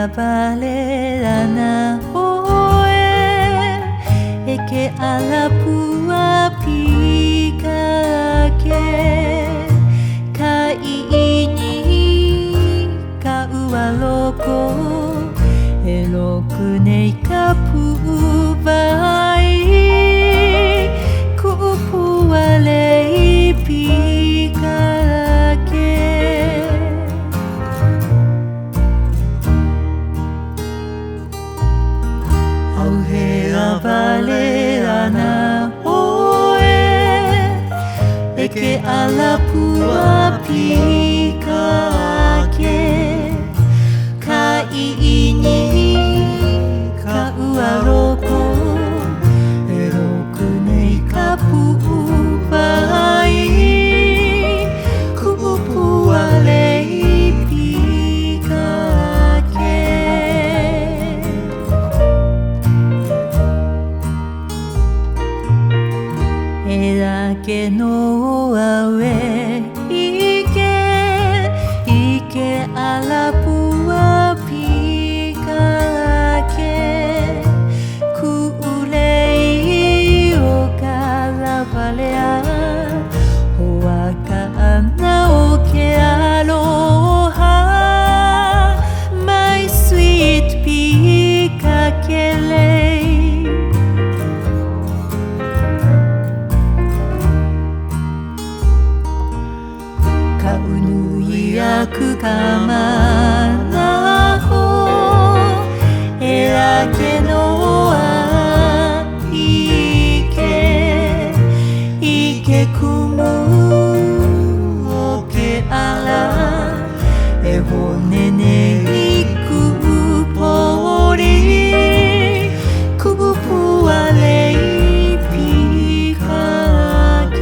ばれらなおええけあらぷわぴかけかいにかうわろこえろくねいかぷばいくぷわれいぴかけあうへあばれらなおええけあらぷわぴかけかいにかうわろこえろくねいかぷばいくぷわれいぴかけえらけのあえいけいけあらぷわぴかけくれいおからばれあほわかなおけあろは My sweet ぴかけれいかうぬいやくかまなほえらけのあいけくむおけあらえほねねいくぽりくぶぷわれいぴかけ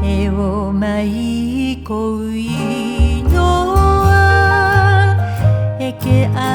えおまいこいのあえけあ